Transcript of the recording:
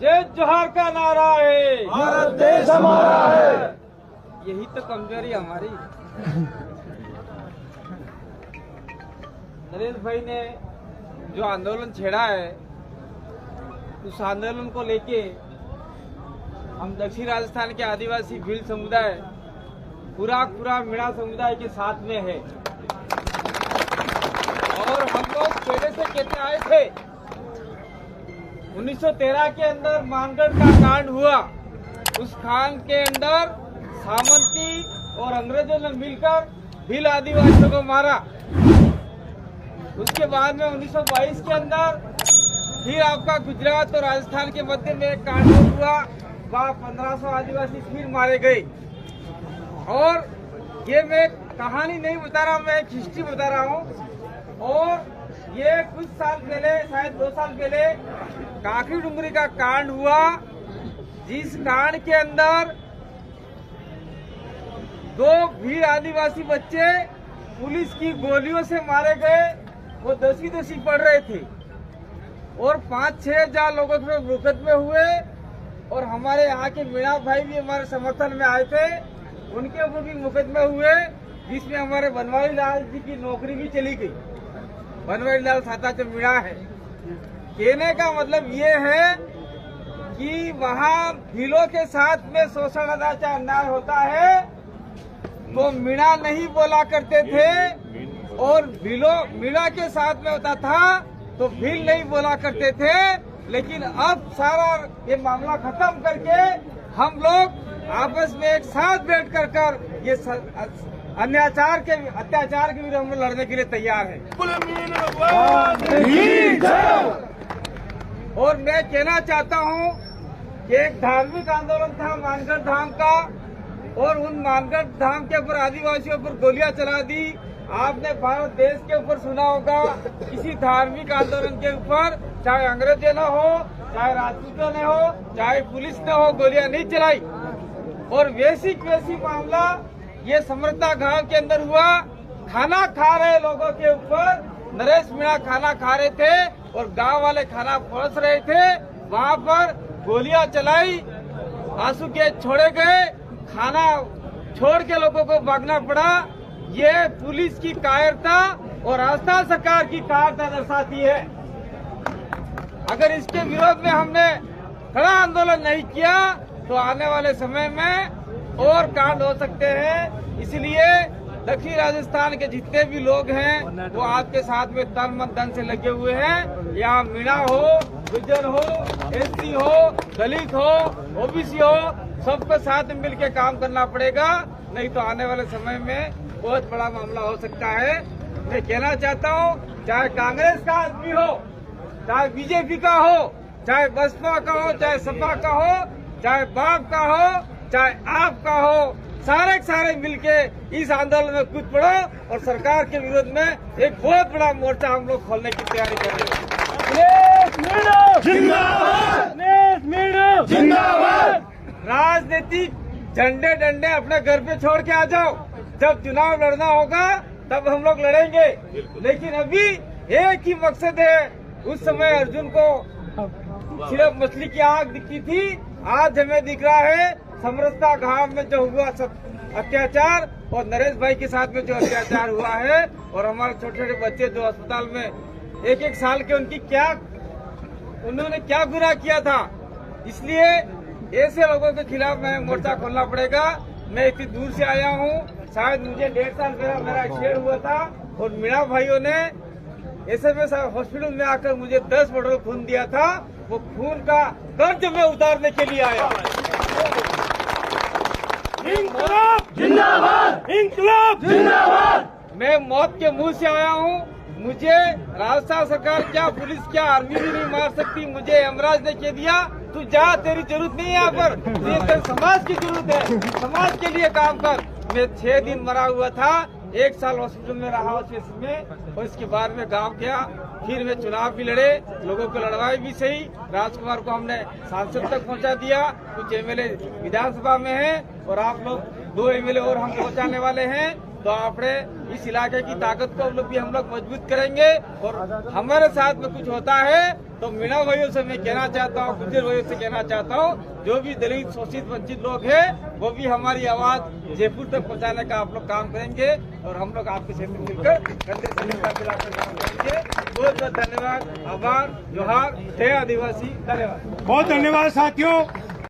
जय जोहार का नारा है, भारत देश हमारा है। यही तो कमजोरी हमारी। नरेश भाई ने जो आंदोलन छेड़ा है, उस आंदोलन को लेके हम दक्षिण राजस्थान के आदिवासी भील समुदाय पूरा मीणा समुदाय के साथ में है। और हम लोग पहले से कहते आए थे, 1913 के अंदर मानगढ़ का कांड हुआ। उस कांड के अंदर सामंती और अंग्रेजों ने मिलकर भील आदिवासियों को मारा। उसके बाद में 1922 के अंदर फिर आपका गुजरात और राजस्थान के मध्य में एक कांड हुआ, वहाँ 1500 आदिवासी फिर मारे गए। और ये मैं कहानी नहीं बता रहा, मैं एक हिस्ट्री बता रहा हूँ। और ये कुछ साल पहले, शायद 2 साल पहले काकरी डुंगरी का कांड हुआ, जिस कांड के अंदर 2 भील आदिवासी बच्चे पुलिस की गोलियों से मारे गए। वो दोषी पड़ रहे थे और 5-6 लोगों के मुकदमे हुए। और हमारे यहाँ के मीणा भाई भी हमारे समर्थन में आए थे, उनके ऊपर भी मुकदमे हुए, जिसमें हमारे बनवारी लाल जी की नौकरी भी चली गई। बनवारी लाल साता जो मीणा है, कहने का मतलब ये है कि वहाँ भीलों के साथ में शोषण अत्याचार अन्याय होता है तो मीणा नहीं बोला करते थे, और मीणा के साथ में होता था तो भील नहीं बोला करते थे। लेकिन अब सारा ये मामला खत्म करके हम लोग आपस में एक साथ बैठ कर ये अत्याचार के विरुद्ध हम लड़ने के लिए तैयार हैं। और मैं कहना चाहता हूं कि एक धार्मिक आंदोलन था मानगढ़ धाम का, और उन मानगढ़ धाम के ऊपर आदिवासियों पर गोलियां चला दी। आपने भारत देश के ऊपर सुना होगा, किसी धार्मिक आंदोलन के ऊपर चाहे अंग्रेजों ने हो, चाहे राजपूतों ने हो, चाहे पुलिस ने हो, गोलियां नहीं चलाई। और वैसी मामला ये समरता गांव के अंदर हुआ। खाना खा रहे लोगों के ऊपर नरेश मीणा खाना खा रहे थे और गांव वाले खाना परोस रहे थे, वहां पर गोलियां चलाई, आंसू गैस छोड़े गए, खाना छोड़ के लोगों को भागना पड़ा। ये पुलिस की कायरता और राजस्थान सरकार की कायरता दर्शाती है। अगर इसके विरोध में हमने खड़ा आंदोलन नहीं किया तो आने वाले समय में और कांड हो सकते हैं। इसलिए दक्षिण राजस्थान के जितने भी लोग हैं वो आपके साथ में तन मन धन से लगे हुए हैं। यहाँ मीणा हो, गुज्जर हो, एससी हो, दलित हो, ओबीसी हो, सबको साथ में मिलकर काम करना पड़ेगा, नहीं तो आने वाले समय में बहुत बड़ा मामला हो सकता है। मैं कहना चाहता हूँ, चाहे कांग्रेस का आदमी हो, चाहे बीजेपी का हो, चाहे बसपा का हो, चाहे सपा का हो, चाहे बाप का हो, चाहे आपका हो, सारे मिलके इस आंदोलन में कूद पड़ो और सरकार के विरोध में एक बहुत बड़ा मोर्चा हम लोग खोलने की तैयारी कर रहे हैं। राजनीतिक झंडे डंडे अपने घर पे छोड़ के आ जाओ, जब चुनाव लड़ना होगा तब हम लोग लड़ेंगे। लेकिन अभी एक ही मकसद है। उस समय अर्जुन को सिर्फ मछली की आंख दिखती थी, आज हमें दिख रहा है समरसता गांव में जो हुआ अत्याचार और नरेश भाई के साथ में जो अत्याचार हुआ है, और हमारे छोटे बच्चे जो अस्पताल में 1-1 साल के, उन्होंने क्या गुनाह किया था। इसलिए ऐसे लोगों के खिलाफ में मोर्चा खोलना पड़ेगा। मैं इतनी दूर से आया हूँ, शायद मुझे 1.5 साल पहले मेरा एक्सीडेंट हुआ था और मीणा भाइयों ने एसएमएस हॉस्पिटल में आकर मुझे 10 बोतल खून दिया था। वो खून का कर्ज में उतारने के लिए आया। इंकलाब जिंदाबाद, इंकलाब जिंदाबाद। मैं मौत के मुंह से आया हूँ। मुझे राजस्थान सरकार क्या, पुलिस क्या, आर्मी भी नहीं मार सकती। मुझे यमराज ने कह दिया तू जा, तेरी जरूरत नहीं है यहाँ पर, तेरे समाज की जरूरत है, समाज के लिए काम कर। मैं 6 दिन मरा हुआ था, 1 साल हॉस्पिटल में रहा उस केस में, और इसके बाद में गांव गया। फिर वे चुनाव भी लड़े, लोगों को लड़वाई भी सही। राजकुमार को हमने सांसद तक पहुंचा दिया, कुछ एमएलए विधानसभा में हैं, और आप लोग 2 एमएलए और हम पहुंचाने वाले हैं। तो आपने इस इलाके की ताकत को भी हम लोग मजबूत करेंगे। और हमारे साथ में कुछ होता है तो मीणा भाइयों से मैं कहना चाहता हूँ, गुज्जर भाइयों से कहना चाहता हूँ, जो भी दलित शोषित वंचित लोग हैं वो भी हमारी आवाज जयपुर तक पहुँचाने का आप लोग काम करेंगे और हम लोग आपके क्षेत्र में मिलकर कंधे से कंधा मिलाकर काम करेंगे। बहुत बहुत धन्यवाद, आभार, जोहार, जय आदिवासी, धन्यवाद। बहुत धन्यवाद साथियों।